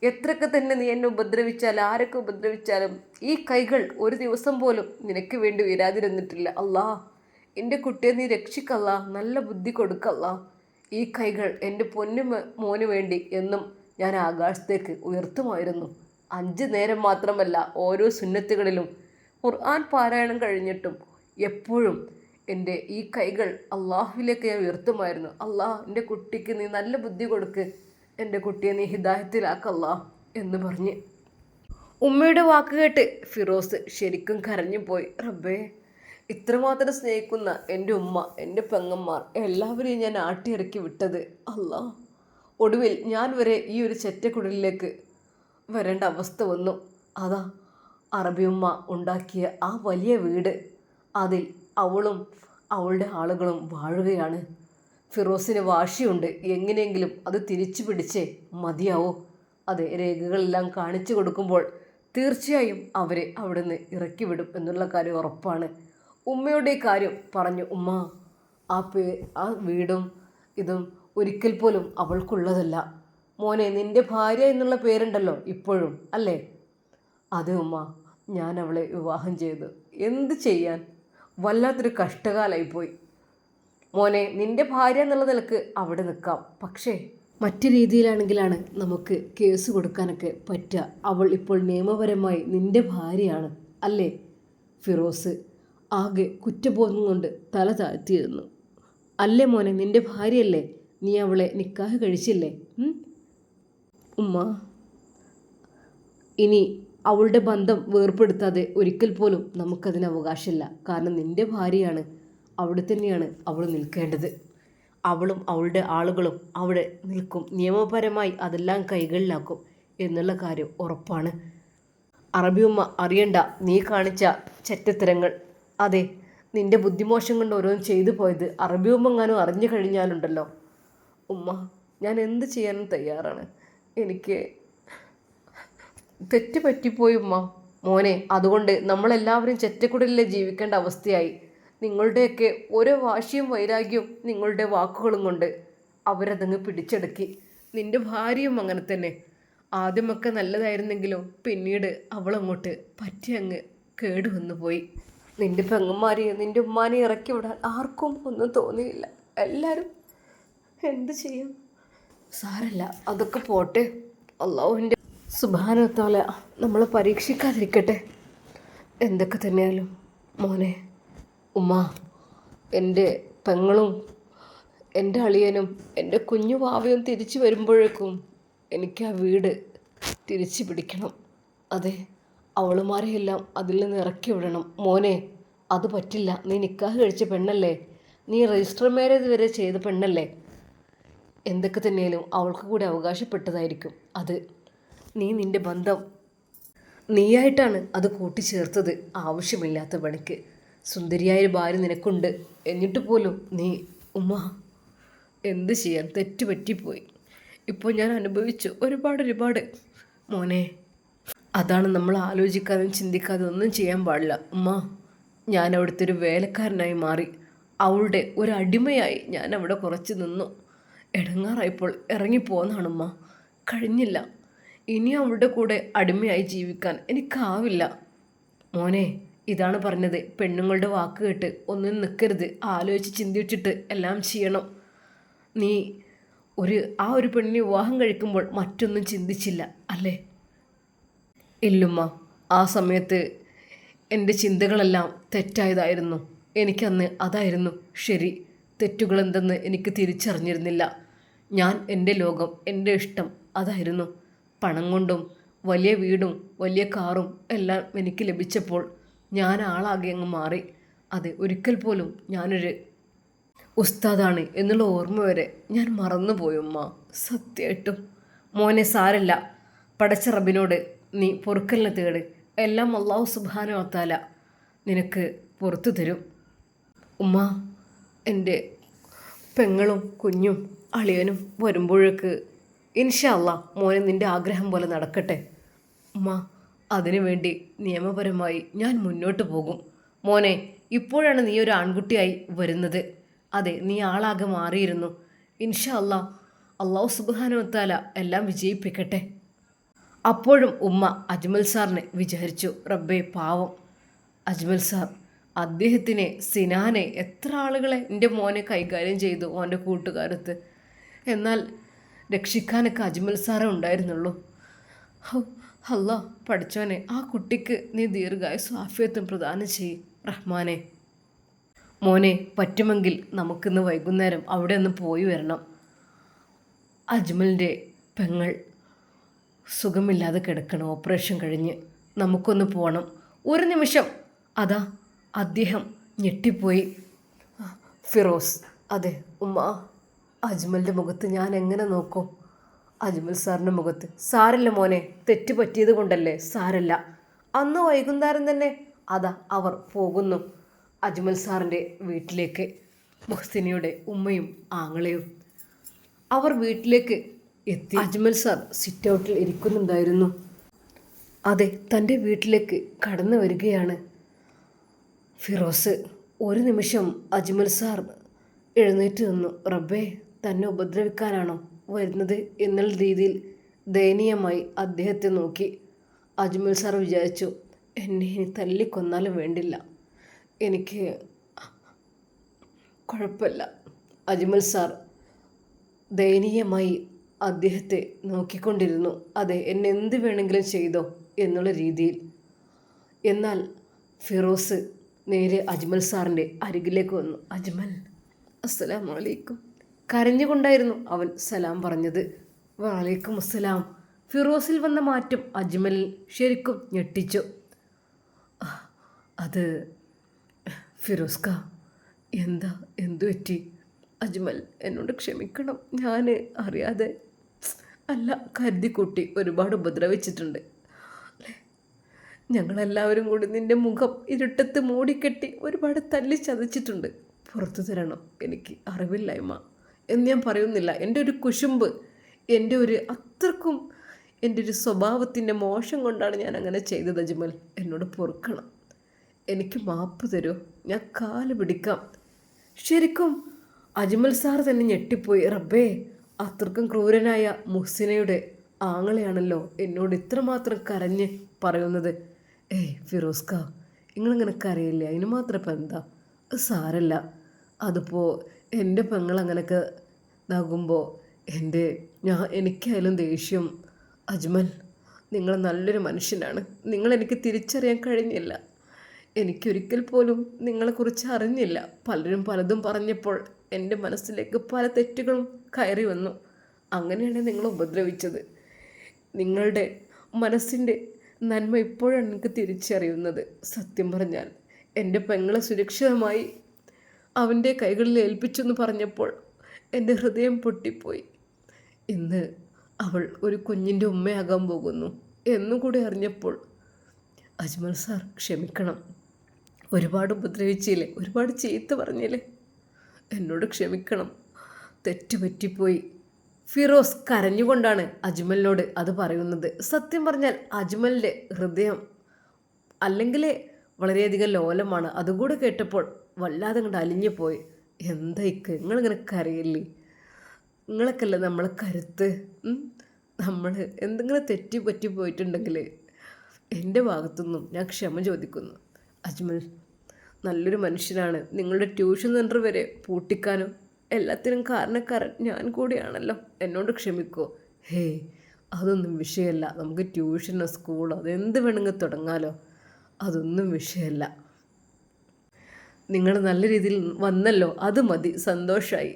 Speaker 1: എത്രയൊക്കെ തന്നെ നീ എന്നെ ഉപദ്രവിച്ചാലും ആരൊക്കെ ഉപദ്രവിച്ചാലും ഈ കൈകൾ ഒരു ദിവസം പോലും നിനക്ക് വേണ്ടി വരാതിരുന്നിട്ടില്ല. അല്ലാ, എൻ്റെ കുട്ടിയെ നീ രക്ഷിക്കല്ല, നല്ല ബുദ്ധി കൊടുക്കല്ല. ഈ കൈകൾ എൻ്റെ പൊന്നു മോന് വേണ്ടി എന്നും ഞാൻ ആകാശത്തേക്ക് ഉയർത്തുമായിരുന്നു. 5 നേരം മാത്രമല്ല, ഓരോ സുന്നത്തുകളിലും ഖുർആൻ പാരായണം കഴിഞ്ഞിട്ടും എപ്പോഴും എൻ്റെ ഈ കൈകൾ അള്ളാഹുവിലേക്ക് ഞാൻ ഉയർത്തുമായിരുന്നു. അല്ലാ, എൻ്റെ കുട്ടിക്ക് നീ നല്ല ബുദ്ധി കൊടുക്ക്, എൻ്റെ കുട്ടിയെ നീ ഹിദായത്തിലാക്കല്ല എന്ന് പറഞ്ഞ് ഉമ്മയുടെ വാക്ക് കേട്ട് ഫിറോസ് ശരിക്കും കരഞ്ഞു പോയി. റബ്ബേ, ഇത്രമാത്രം സ്നേഹിക്കുന്ന എൻ്റെ ഉമ്മ, എൻ്റെ പെങ്ങന്മാർ എല്ലാവരെയും ഞാൻ ആട്ടിയിറക്കി വിട്ടത്. അല്ലാ, ഒടുവിൽ ഞാൻ വരെ ഈ ഒരു ചെറ്റക്കുടലിലേക്ക് വരേണ്ട അവസ്ഥ വന്നു. അതാ അറബി ഉമ്മ ഉണ്ടാക്കിയ ആ വലിയ വീട്, അതിൽ അവളും അവളുടെ ആളുകളും വാഴുകയാണ്. ഫിറോസിന് വാശിയുണ്ട്, എങ്ങനെയെങ്കിലും അത് തിരിച്ചു പിടിച്ചേ മതിയാവോ. അതെ, രേഖകളെല്ലാം കാണിച്ചു കൊടുക്കുമ്പോൾ തീർച്ചയായും അവരെ അവിടുന്ന് ഇറക്കി വിടും എന്നുള്ള കാര്യം ഉറപ്പാണ്. ഉമ്മയുടെ കാര്യം പറഞ്ഞു. ഉമ്മ, ആ ആ വീടും ഇതും ഒരിക്കൽ പോലും അവൾക്കുള്ളതല്ല. മോനെ, നിന്റെ ഭാര്യ എന്നുള്ള പേരുണ്ടല്ലോ ഇപ്പോഴും, അല്ലേ? അതെ ഉമ്മ, ഞാൻ അവളെ വിവാഹം ചെയ്തു. എന്ത് ചെയ്യാൻ, വല്ലാത്തൊരു കഷ്ടകാലമായിപ്പോയി. മോനെ, നിന്റെ ഭാര്യ എന്നുള്ള നിലക്ക് അവിടെ നിൽക്കാം, പക്ഷേ മറ്റു രീതിയിലാണെങ്കിലാണ് നമുക്ക് കേസ് കൊടുക്കാനൊക്കെ പറ്റുക. അവൾ ഇപ്പോൾ നിയമപരമായി നിന്റെ ഭാര്യയാണ്, അല്ലേ? ഫിറോസ് ആകെ കുറ്റബോധം കൊണ്ട് തല താഴ്ത്തിയിരുന്നു. അല്ലേ മോനെ, നിന്റെ ഭാര്യയല്ലേ? നീ അവളെ നിക്കാഹ് കഴിച്ചില്ലേ? ഉമ്മ, ഇനി അവളുടെ ബന്ധം വേർപ്പെടുത്താതെ ഒരിക്കൽ പോലും നമുക്കതിന് അവകാശമില്ല. കാരണം നിന്റെ ഭാര്യയാണ്, അവിടെ തന്നെയാണ് അവൾ നിൽക്കേണ്ടത്. അവളും അവളുടെ ആളുകളും അവിടെ നിൽക്കും. നിയമപരമായി അതെല്ലാം കൈകളിലാക്കും എന്നുള്ള കാര്യം ഉറപ്പാണ്. അറബിയുമ്മ അറിയണ്ട നീ കാണിച്ച ചെറ്റത്തരങ്ങൾ. അതെ, നിന്റെ ബുദ്ധിമോശം കൊണ്ട് ഓരോന്നും ചെയ്തു പോയത് അറബിയുമ്മ എങ്ങാനും അറിഞ്ഞു കഴിഞ്ഞാലുണ്ടല്ലോ. ഉമ്മ, ഞാൻ എന്ത് ചെയ്യാനും തയ്യാറാണ്. എനിക്ക് തെറ്റ് പറ്റിപ്പോയി ഉമ്മ. മോനെ, അതുകൊണ്ട് നമ്മളെല്ലാവരും ചെറ്റക്കുടലിൽ ജീവിക്കേണ്ട അവസ്ഥയായി. നിങ്ങളുടെയൊക്കെ ഓരോ വാശിയും വൈരാഗ്യവും നിങ്ങളുടെ വാക്കുകളും കൊണ്ട് അവരതങ്ങ് പിടിച്ചടക്കി. നിന്റെ ഭാര്യയും അങ്ങനെ തന്നെ. ആദ്യമൊക്കെ നല്ലതായിരുന്നെങ്കിലും പിന്നീട് അവളങ്ങോട്ട് പറ്റി അങ്ങ് കേടുവന്നു പോയി. നിന്റെ പെങ്ങന്മാരെയും നിന്റെ ഉമ്മാനെയും ഇറക്കി വിടാൻ ആർക്കും ഒന്നും തോന്നിയില്ല. എല്ലാവരും എന്ത് ചെയ്യും? സാരല്ല, അതൊക്കെ പോട്ടെ. അല്ലാഹുവിൻ്റെ സുബ്ഹാനഹു വ തആല നമ്മളെ പരീക്ഷിക്കാതിരിക്കട്ടെ. എന്തൊക്കെ തന്നെയാലും മോനെ, ഉമ്മ, എൻ്റെ പെങ്ങളും എൻ്റെ അളിയനും എൻ്റെ കുഞ്ഞു വാവയും തിരിച്ചു വരുമ്പോഴേക്കും എനിക്ക് ആ വീട് തിരിച്ചു പിടിക്കണം. അതെ, അവളുമാരെയെല്ലാം അതിൽ നിന്ന് ഇറക്കി വിടണം. മോനെ, അത് പറ്റില്ല. നീ നിക്കാഹ് കഴിച്ച പെണ്ണല്ലേ? നീ രജിസ്റ്റർ മാരേജ് വരെ ചെയ്ത പെണ്ണല്ലേ? എന്തൊക്കെ തന്നെയാലും അവൾക്ക് കൂടി അവകാശപ്പെട്ടതായിരിക്കും അത്. നീ നിൻ്റെ ബന്ധം നീയായിട്ടാണ് അത് കൂട്ടിച്ചേർത്തത് ആവശ്യമില്ലാത്ത പണിക്ക്. സുന്ദരിയായൊരു ഭാര്യ നിനക്കുണ്ട്, എന്നിട്ട് പോലും നീ ഉമ്മ, എന്ത് ചെയ്യാൻ, തെറ്റ് പറ്റിപ്പോയി. ഇപ്പോൾ ഞാൻ അനുഭവിച്ചു ഒരുപാട്. മോനെ, അതാണ് നമ്മൾ ആലോചിക്കാതെയും ചിന്തിക്കാതെ ഒന്നും ചെയ്യാൻ പാടില്ല. ഉമ്മ, ഞാൻ അവിടുത്തെ ഒരു വേലക്കാരനായി മാറി. അവളുടെ ഒരു അടിമയായി ഞാൻ അവിടെ കുറച്ച് നിന്നു. ഇടങ്ങാറായപ്പോൾ ഇറങ്ങിപ്പോന്നാണ് ഉമ്മ. കഴിഞ്ഞില്ല. ഇനി അവളുടെ കൂടെ അടിമയായി ജീവിക്കാൻ എനിക്കാവില്ല. മോനെ, ഇതാണ് പറഞ്ഞത്, പെണ്ണുങ്ങളുടെ വാക്ക് കേട്ട് ഒന്നും നിൽക്കരുത്. ആലോചിച്ച് ചിന്തിച്ചിട്ട് എല്ലാം ചെയ്യണം. നീ ആ ഒരു പെണ്ണിനെ വിവാഹം കഴിക്കുമ്പോൾ മറ്റൊന്നും ചിന്തിച്ചില്ല, അല്ലേ? ഇല്ലുമ്മ, ആ സമയത്ത് എൻ്റെ ചിന്തകളെല്ലാം തെറ്റായതായിരുന്നു. എനിക്കന്ന് അതായിരുന്നു ശരി. തെറ്റുകളെന്തെന്ന് എനിക്ക് തിരിച്ചറിഞ്ഞിരുന്നില്ല. ഞാൻ എൻ്റെ ലോകം, എൻ്റെ ഇഷ്ടം അതായിരുന്നു. പണം കൊണ്ടും വലിയ വീടും വലിയ കാറും എല്ലാം എനിക്ക് ലഭിച്ചപ്പോൾ ഞാൻ ആളാകെ അങ്ങ് മാറി. അത് ഒരിക്കൽ പോലും ഞാനൊരു ഉസ്താദാണ് എന്നുള്ള ഓർമ്മ വരെ ഞാൻ മറന്നുപോയുമ്മ, സത്യമായിട്ടും. മോനെ, സാരല്ല. പടച്ച റബ്ബിനോട് നീ പൊറുക്കലിനെ തേട്. എല്ലാം അല്ലാഹു സുബ്ഹാനഹു വ തആല നിനക്ക് പുറത്തു തരും. ഉമ്മ, എൻ്റെ പെങ്ങളും കുഞ്ഞും അളിയനും വരുമ്പോഴേക്ക് ഇൻഷാ അല്ലാഹ് മോനെ നിൻ്റെ ആഗ്രഹം പോലെ നടക്കട്ടെ. ഉമ്മ, അതിനുവേണ്ടി നിയമപരമായി ഞാൻ മുന്നോട്ട് പോകും. മോനെ, ഇപ്പോഴാണ് നീ ഒരു ആൺകുട്ടിയായി വരുന്നത്. അതെ, നീ ആളാകെ മാറിയിരുന്നു. ഇൻഷാ അല്ലാഹ് അല്ലാഹു സുബ്ഹാനഹു വ തആല എല്ലാം വിജയിപ്പിക്കട്ടെ. അപ്പോഴും ഉമ്മ അജ്മൽ സാറിനെ വിചാരിച്ചു. റബ്ബേ, പാവം അജ്മൽ സാർ, അദ്ദേഹത്തിനെ, സിനാനെ, എത്ര ആളുകളെ എൻ്റെ മോനെ കൈകാര്യം ചെയ്തു ഓൻ്റെ കൂട്ടുകാരത്ത്. എന്നാൽ രക്ഷിക്കാനൊക്കെ അജ്മൽ സാറേ ഉണ്ടായിരുന്നുള്ളൂ. അല്ലാ, പഠിച്ചോനെ, ആ കുട്ടിക്ക് നീ ദീർഘായുസ്സും ആഫിയത്തും പ്രദാനം ചെയ്യും റഹ്മാനെ. മോനെ, പറ്റുമെങ്കിൽ നമുക്കിന്ന് വൈകുന്നേരം അവിടെ ഒന്ന് പോയി വരണം. അജ്മലിൻ്റെ പെങ്ങൾ സുഖമില്ലാതെ കിടക്കണം, ഓപ്പറേഷൻ കഴിഞ്ഞ്. നമുക്കൊന്ന് പോകണം. ഒരു നിമിഷം. അതാ അദ്ദേഹം ഞെട്ടിപ്പോയി. ഫിറോസ്, അതെ ഉമ്മ, അജ്മലിൻ്റെ മുഖത്ത് ഞാൻ എങ്ങനെ നോക്കും? അജ്മൽ സാറിൻ്റെ മുഖത്ത്. സാരല്ല മോനെ, തെറ്റ് പറ്റിയത് കൊണ്ടല്ലേ, സാരല്ല. അന്ന് വൈകുന്നേരം തന്നെ അതാ അവർ പോകുന്നു അജ്മൽ സാറിൻ്റെ വീട്ടിലേക്ക്. മുഹ്സിനയുടെ ഉമ്മയും ആങ്ങളെയും അവർ വീട്ടിലേക്ക് എത്തി. അജ്മൽ സാർ സിറ്റ് ഔട്ടിൽ ഇരിക്കുന്നുണ്ടായിരുന്നു. അതെ, തൻ്റെ വീട്ടിലേക്ക് കടന്നു വരികയാണ് ഫിറോസ്. ഒരു നിമിഷം അജ്മൽ സാർ എഴുന്നേറ്റ് നിന്നു. റബ്ബേ, തന്നെ ഉപദ്രവിക്കാനാണോ വരുന്നത് എന്നുള്ള രീതിയിൽ ദയനീയമായി അദ്ദേഹത്തെ നോക്കി. അജ്മൽ സാർ വിചാരിച്ചു, എന്നെ ഇനി തല്ലിക്കൊന്നാലും വേണ്ടില്ല, എനിക്ക് കുഴപ്പമില്ല. അജ്മൽ സാർ ദയനീയമായി അദ്ദേഹത്തെ നോക്കിക്കൊണ്ടിരുന്നു. അതെ, എന്നെ എന്ത് വേണമെങ്കിലും ചെയ്തോ എന്നുള്ള രീതിയിൽ. എന്നാൽ ഫിറോസ് നേരെ അജ്മൽ സാറിൻ്റെ അരികിലേക്ക് വന്നു. അജ്മൽ, അസ്സലാമു അലൈക്കും. കരഞ്ഞുകൊണ്ടായിരുന്നു അവൻ സലാം പറഞ്ഞത്. വലൈക്കും അസ്സലാം. ഫിറോസിൽ വന്ന മാറ്റം അജ്മലിൽ ശരിക്കും ഞെട്ടിച്ചു. അത് ഫിറോസ്ക, എന്തു പറ്റി? അജ്മൽ, എന്നോട് ക്ഷമിക്കണം, ഞാൻ അറിയാതെ അല്ല, കരുതിക്കൂട്ടി ഒരുപാട് ഉപദ്രവിച്ചിട്ടുണ്ട്. ഞങ്ങളെല്ലാവരും കൂടി നിൻ്റെ മുഖം ഇരുട്ടത്ത് മൂടിക്കെട്ടി ഒരുപാട് തല്ലി ചതച്ചിട്ടുണ്ട്. പുറത്തു തരണം, എനിക്ക് അറിവില്ലായ്മ എന്ന് ഞാൻ പറയുന്നില്ല. എൻ്റെ ഒരു കുശുമ്പ്, അത്രക്കും എൻ്റെ ഒരു സ്വഭാവത്തിൻ്റെ മോശം കൊണ്ടാണ് ഞാൻ അങ്ങനെ ചെയ്തത്. അജ്മൽ, എന്നോട് പൊറുക്കണം, എനിക്ക് മാപ്പ് തരൂ, ഞാൻ കാല് പിടിക്കാം. ശരിക്കും അജ്മൽ സാർ തന്നെ ഞെട്ടിപ്പോയി. റബ്ബേ, അത്രക്കും ക്രൂരനായ മുഹ്സിനയുടെ ആങ്ങളെയാണല്ലോ എന്നോട് ഇത്രമാത്രം കരഞ്ഞ് പറയുന്നത്. ഏയ് ഫിറോസ്ക, നിങ്ങളിങ്ങനെ കരയില്ലേ, അതിന് മാത്രം ഇപ്പം എന്താ? സാരല്ല, അതിപ്പോൾ എൻ്റെ പെങ്ങളങ്ങനൊക്കെ ഇതാകുമ്പോൾ എനിക്കായാലും ദേഷ്യം. അജ്മൽ, നിങ്ങൾ നല്ലൊരു മനുഷ്യനാണ്. നിങ്ങളെനിക്ക് തിരിച്ചറിയാൻ കഴിഞ്ഞില്ല. എനിക്കൊരിക്കൽ പോലും നിങ്ങളെക്കുറിച്ച് അറിഞ്ഞില്ല. പലരും പലതും പറഞ്ഞപ്പോൾ എൻ്റെ മനസ്സിലേക്ക് പല തെറ്റുകളും കയറി വന്നു. അങ്ങനെയാണ് നിങ്ങൾ ഉപദ്രവിച്ചത്. നിങ്ങളുടെ മനസ്സിൻ്റെ നന്മ ഇപ്പോഴാണ് എനിക്ക് തിരിച്ചറിയുന്നത്. സത്യം പറഞ്ഞാൽ എൻ്റെ പെങ്ങളെ സുരക്ഷിതമായി അവൻ്റെ കൈകളിൽ ഏൽപ്പിച്ചെന്ന് പറഞ്ഞപ്പോൾ എൻ്റെ ഹൃദയം പൊട്ടിപ്പോയി. ഇന്ന് അവൾ ഒരു കുഞ്ഞിൻ്റെ ഉമ്മയാകാൻ പോകുന്നു എന്നുകൂടി അറിഞ്ഞപ്പോൾ അജ്മൽ സാർ ക്ഷമിക്കണം. ഒരുപാട് ഉപദ്രവിച്ചില്ലേ, ഒരുപാട് ചീത്ത പറഞ്ഞില്ലേ, എന്നോട് ക്ഷമിക്കണം, തെറ്റുപറ്റിപ്പോയി. ഫിറോസ് കരഞ്ഞുകൊണ്ടാണ് അജ്മലിനോട് അത് പറയുന്നത്. സത്യം പറഞ്ഞാൽ അജ്മലിൻ്റെ ഹൃദയം അല്ലെങ്കിലേ വളരെയധികം ലോലമാണ്. അതുകൂടെ കേട്ടപ്പോൾ വല്ലാതെ അങ്ങോട്ട് അലിഞ്ഞു പോയി. എന്തായിക്ക് നിങ്ങളിങ്ങനെ കരയില്ലേ? നിങ്ങളൊക്കെയല്ലേ നമ്മളെ കരുത്ത്. നമ്മൾ എന്തെങ്കിലും തെറ്റി പോയിട്ടുണ്ടെങ്കിൽ എൻ്റെ ഭാഗത്തുനിന്നും ഞാൻ ക്ഷമ ചോദിക്കുന്നു. അജ്മൽ നല്ലൊരു മനുഷ്യനാണ്. നിങ്ങളുടെ ട്യൂഷൻ സെൻറ്റർ വരെ പൂട്ടിക്കാനും എല്ലാത്തിനും കാരണക്കാരൻ ഞാൻ കൂടിയാണല്ലോ. എന്നോട് ക്ഷമിക്കുമോ? ഹേയ്, അതൊന്നും വിഷയമല്ല. നമുക്ക് ട്യൂഷനോ സ്കൂളോ അതെന്ത് വേണമെങ്കിൽ തുടങ്ങാലോ. അതൊന്നും വിഷയമല്ല. നിങ്ങൾ നല്ല രീതിയിൽ വന്നല്ലോ, അത് മതി, സന്തോഷമായി.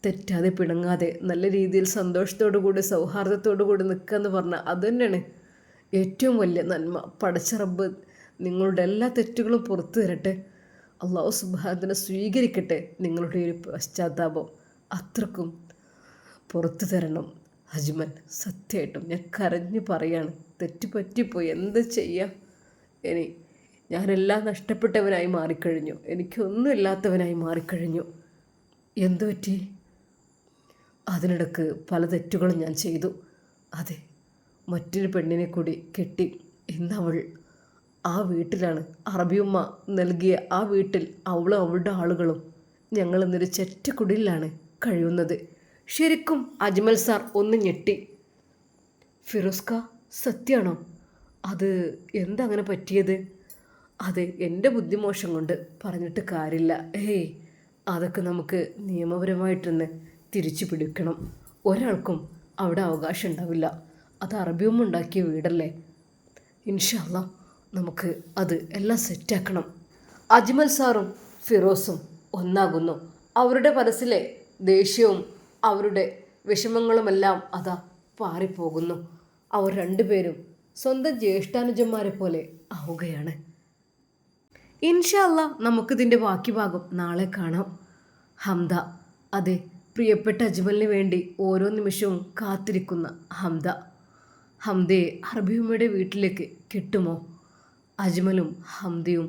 Speaker 1: തെറ്റാതെ പിണങ്ങാതെ നല്ല രീതിയിൽ സന്തോഷത്തോടു കൂടി സൗഹാർദ്ദത്തോടു കൂടി നിൽക്കുക എന്ന് പറഞ്ഞാൽ അതുതന്നെയാണ് ഏറ്റവും വലിയ നന്മ. പടച്ച റബ്ബ് നിങ്ങളുടെ എല്ലാ തെറ്റുകളും പുറത്തു തരട്ടെ. അള്ളാഹു സുബ്ഹാനഹു സ്വീകരിക്കട്ടെ നിങ്ങളുടെ ഒരു പശ്ചാത്താപം. അത്രക്കും പുറത്തു തരണം അജ്മൽ. സത്യമായിട്ടും ഞാൻ കരഞ്ഞ് പറയാണ്, തെറ്റ് പറ്റിപ്പോയി, എന്ത് ചെയ്യാം? ഞാനെല്ലാം നഷ്ടപ്പെട്ടവനായി മാറിക്കഴിഞ്ഞു. എനിക്കൊന്നുമില്ലാത്തവനായി മാറിക്കഴിഞ്ഞു. എന്തു പറ്റി? അതിനിടക്ക് പല തെറ്റുകളും ഞാൻ ചെയ്തു. അതെ, മറ്റൊരു പെണ്ണിനെ കൂടി കെട്ടി. ഇന്നവൾ ആ വീട്ടിലാണ്. അറബിയുമ്മ നൽകിയ ആ വീട്ടിൽ അവളും അവളുടെ ആളുകളും ഞങ്ങൾ ഇന്നൊരു ചെറ്റക്കുടിലാണ് കഴിയുന്നത്. ശരിക്കും അജ്മൽ സാർ ഒന്ന് ഞെട്ടി. ഫിറോസ്ക, സത്യമാണോ? അത് എന്താ അങ്ങനെ പറ്റിയത്? അതെ, എൻ്റെ ബുദ്ധിമോശം കൊണ്ട് പറഞ്ഞിട്ട് കാര്യമില്ല. ഏയ്, അതൊക്കെ നമുക്ക് നിയമപരമായിട്ടൊന്ന് തിരിച്ചു പിടിക്കണം. ഒരാൾക്കും അവിടെ അവകാശം ഉണ്ടാവില്ല. അത് അറബിയുമ്മ ഉണ്ടാക്കിയ വീടല്ലേ. ഇൻഷാ അല്ലാഹ് നമുക്ക് അത് എല്ലാം സെറ്റാക്കണം. അജ്മൽ സാറും ഫിറോസും ഒന്നാകുന്നു. അവരുടെ മനസ്സിലെ ദേഷ്യവും അവരുടെ വിഷമങ്ങളുമെല്ലാം അതാ പാറിപ്പോകുന്നു. അവർ രണ്ടുപേരും സ്വന്തം ജ്യേഷ്ഠാനുജന്മാരെ പോലെ ആവുകയാണ്. ഇൻഷാ അല്ലാഹ് നമുക്കിതിൻ്റെ ബാക്കി ഭാഗം നാളെ കാണാം. ഹംദ, അതെ, പ്രിയപ്പെട്ട അജ്മലിന് വേണ്ടി ഓരോ നിമിഷവും കാത്തിരിക്കുന്ന ഹംദയെ അറബിയുമ്മയുടെ വീട്ടിലേക്ക് കിട്ടുമോ? അജ്മലും ഹംദയും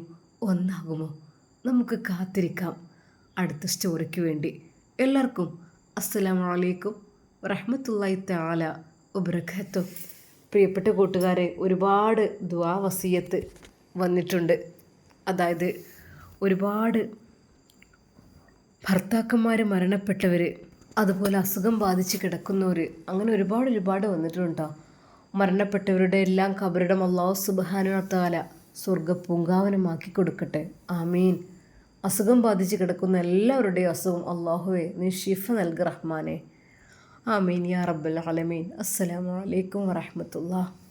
Speaker 1: ഒന്നാകുമോ? നമുക്ക് കാത്തിരിക്കാം അടുത്ത സ്റ്റോറിക്ക് വേണ്ടി. എല്ലാവർക്കും അസ്സലാമു അലൈക്കും വറഹ്മത്തുള്ളാഹി തആല വബറകാതുഹു. പ്രിയപ്പെട്ട കൂട്ടുകാരെ, ഒരുപാട് ദുആ വസിയത്ത് വന്നിട്ടുണ്ട്. അതായത് ഒരുപാട് ഭർത്താക്കന്മാർ മരണപ്പെട്ടവർ, അതുപോലെ അസുഖം ബാധിച്ച് കിടക്കുന്നവർ, അങ്ങനെ ഒരുപാട് വന്നിട്ടുണ്ട്. മരണപ്പെട്ടവരുടെ എല്ലാം ഖബറിടം അല്ലാഹു സുബ്ഹാനഹു വ തആല സ്വർഗ്ഗ പൂങ്കാവനമാക്കി കൊടുക്കട്ടെ. ആമീൻ. അസുഖം ബാധിച്ച് കിടക്കുന്ന എല്ലാവരുടെയും അസുഖം അല്ലാഹുവേ നീ ശിഫ നൽക റഹ്മാനെ. ആമീൻ യാ റബ്ബൽ ആലമീൻ. അസ്സലാമു അലൈക്കും വറഹ്മത്തുള്ളാഹി.